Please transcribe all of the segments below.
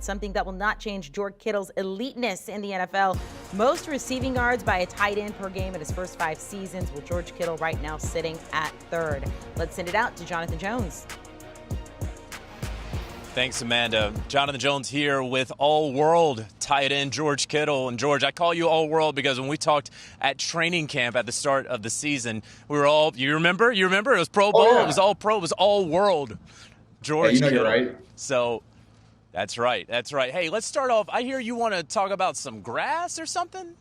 something that will not change George Kittle's eliteness in the NFL. Most receiving yards by a tight end per game in his first 5 seasons, with George Kittle right now sitting at 3rd. Let's send it out to Jonathan Jones. Thanks, Amanda. Jonathan Jones here with All-World tight end George Kittle. And George, I call you All-World because when we talked at training camp at the start of the season, we were all, you remember? It was Pro Bowl. Oh, yeah. It was all pro. It was All-World George Kittle. Kittle. You're right. So that's right. Hey, let's start off. I hear you want to talk about some grass or something?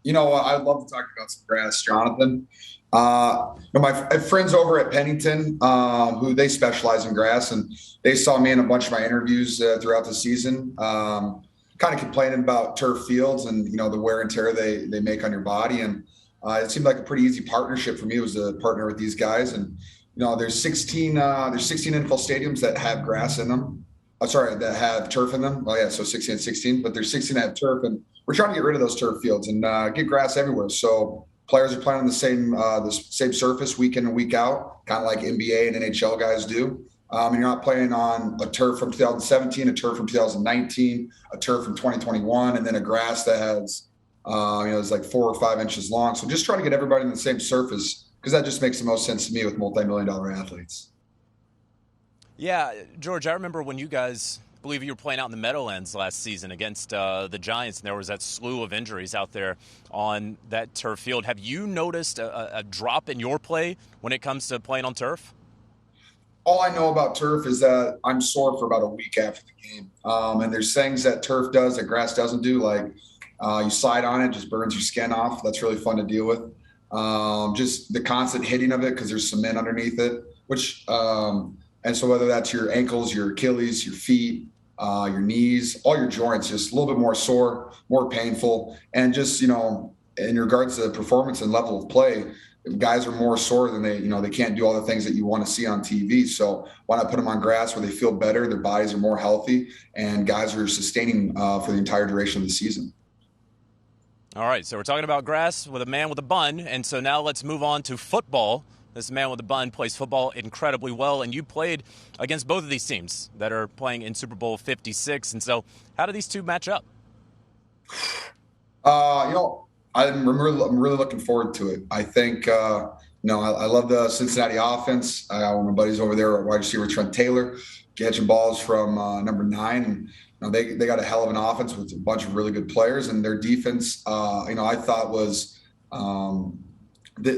You know what? I'd love to talk about some grass, Jonathan. My friends over at Pennington, who they specialize in grass, and they saw me in a bunch of my interviews throughout the season, kind of complaining about turf fields and, the wear and tear they make on your body. And it seemed like a pretty easy partnership for me. It was a partner with these guys. And, there's 16 NFL stadiums that have grass in them. That have turf in them. Oh yeah. So 16 and 16, but there's 16 that have turf, and we're trying to get rid of those turf fields and get grass everywhere. So players are playing on the same surface week in and week out, kind of like NBA and NHL guys do. And you're not playing on a turf from 2017, a turf from 2019, a turf from 2021, and then a grass that has, is like 4 or 5 inches long. So just trying to get everybody on the same surface, because that just makes the most sense to me with multi-million-dollar athletes. Yeah, George, I remember when you guys, I believe you were playing out in the Meadowlands last season against the Giants, and there was that slew of injuries out there on that turf field. Have you noticed a drop in your play when it comes to playing on turf? All I know about turf is that I'm sore for about a week after the game. And there's things that turf does that grass doesn't do, like you slide on it, just burns your skin off. That's really fun to deal with. Just the constant hitting of it because there's cement underneath it, and so whether that's your ankles, your Achilles, your feet, your knees, all your joints, just a little bit more sore, more painful. And just, in regards to performance and level of play, guys are more sore than they can't do all the things that you want to see on TV. So why not put them on grass where they feel better, their bodies are more healthy, and guys are sustaining for the entire duration of the season. All right, so we're talking about grass with a man with a bun, and so now let's move on to football. This man with a bun plays football incredibly well, and you played against both of these teams that are playing in Super Bowl 56. And so how do these two match up? I'm really looking forward to it. I think, I love the Cincinnati offense. My buddies over there, wide receiver Trent Taylor, catching balls from number 9. And, they got a hell of an offense with a bunch of really good players, and their defense, I thought was they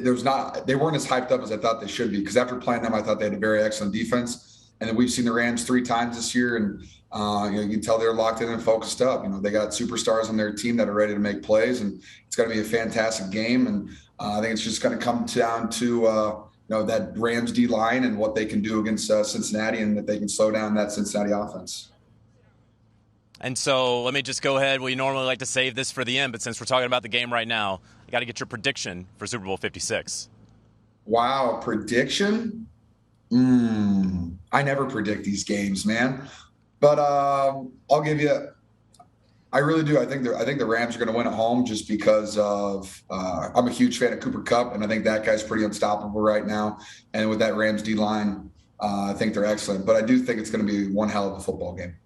weren't as hyped up as I thought they should be, because after playing them, I thought they had a very excellent defense. And then we've seen the Rams 3 times this year, and you can tell they're locked in and focused up. They got superstars on their team that are ready to make plays, and it's going to be a fantastic game. And I think it's just going to come down to that Rams D line and what they can do against Cincinnati, and that they can slow down that Cincinnati offense. And so let me just go ahead. We normally like to save this for the end, but since we're talking about the game right now, you got to get your prediction for Super Bowl 56. Wow, prediction? I never predict these games, man. But I'll give you. I really do. I think the Rams are going to win at home, just because of I'm a huge fan of Cooper Kupp, and I think that guy's pretty unstoppable right now. And with that Rams D line, I think they're excellent. But I do think it's going to be one hell of a football game.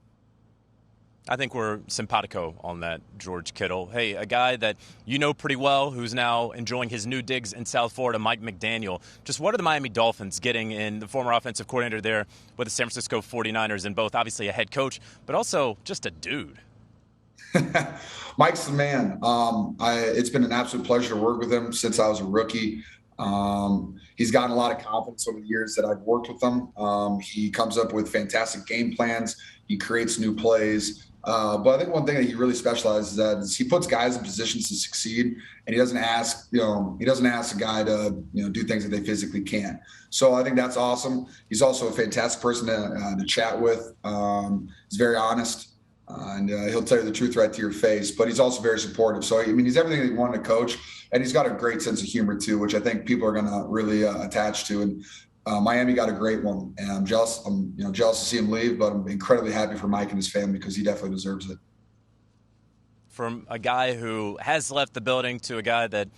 I think we're simpatico on that, George Kittle. Hey, a guy that you know pretty well, who's now enjoying his new digs in South Florida, Mike McDaniel. Just what are the Miami Dolphins getting in the former offensive coordinator there with the San Francisco 49ers, and both obviously a head coach, but also just a dude? Mike's the man. It's been an absolute pleasure to work with him since I was a rookie. He's gotten a lot of confidence over the years that I've worked with him. He comes up with fantastic game plans. He creates new plays. But I think one thing that he really specializes at is he puts guys in positions to succeed, and he doesn't ask a guy to, do things that they physically can't. So I think that's awesome. He's also a fantastic person to chat with. He's very honest, and he'll tell you the truth right to your face, but he's also very supportive. So, he's everything that you want to coach, and he's got a great sense of humor too, which I think people are going to really attach to. And Miami got a great one, and I'm jealous. I'm jealous to see him leave, but I'm incredibly happy for Mike and his family, because he definitely deserves it. From a guy who has left the building to a guy that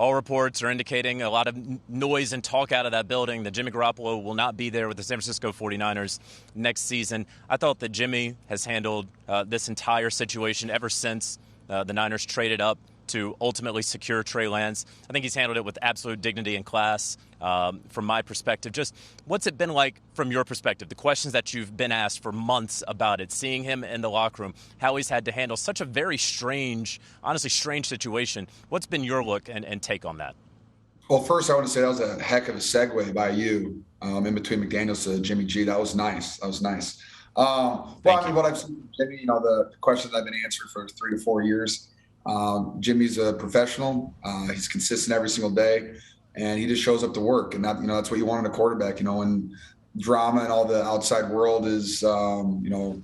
all reports are indicating a lot of noise and talk out of that building that Jimmy Garoppolo will not be there with the San Francisco 49ers next season. I thought that Jimmy has handled this entire situation ever since the Niners traded up to ultimately secure Trey Lance. I think he's handled it with absolute dignity and class. From my perspective, just what's it been like from your perspective? The questions that you've been asked for months about it, seeing him in the locker room, how he's had to handle such a very strange, honestly strange situation. What's been your look and take on that? Well, first I want to say that was a heck of a segue by you in between McDaniels to Jimmy G. That was nice. Well, I mean, what I've seen from Jimmy, the questions I've been answered for 3 to 4 years. Jimmy's a professional. He's consistent every single day, and he just shows up to work. And that's what you want in a quarterback. When drama and all the outside world is,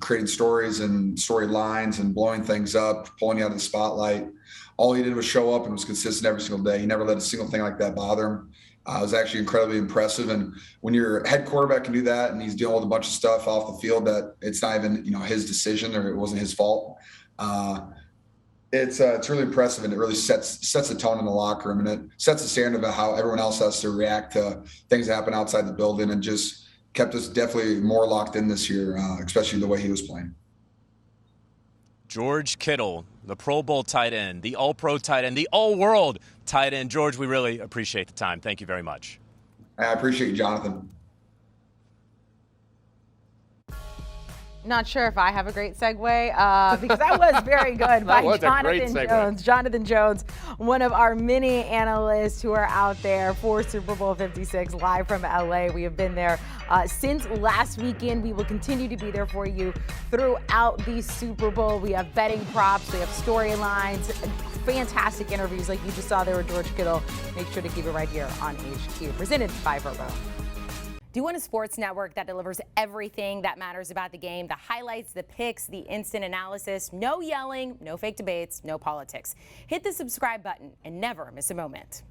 creating stories and storylines and blowing things up, pulling you out of the spotlight. All he did was show up and was consistent every single day. He never let a single thing like that bother him. It was actually incredibly impressive. And when your head quarterback can do that, and he's dealing with a bunch of stuff off the field that it's not even his decision or it wasn't his fault. It's really impressive, and it really sets the tone in the locker room, and it sets the standard about how everyone else has to react to things that happen outside the building, and just kept us definitely more locked in this year, especially the way he was playing. George Kittle, the Pro Bowl tight end, the All-Pro tight end, the All-World tight end. George, we really appreciate the time. Thank you very much. I appreciate you, Jonathan. Not sure if I have a great segue because that was very good by Jonathan Jones. Jonathan Jones, one of our many analysts who are out there for Super Bowl 56 live from LA. We have been there since last weekend. We will continue to be there for you throughout the Super Bowl. We have betting props, we have storylines, fantastic interviews like you just saw there with George Kittle. Make sure to keep it right here on HQ. Presented by Verbo. Do you want a sports network that delivers everything that matters about the game? The highlights, the picks, the instant analysis, no yelling, no fake debates, no politics. Hit the subscribe button and never miss a moment.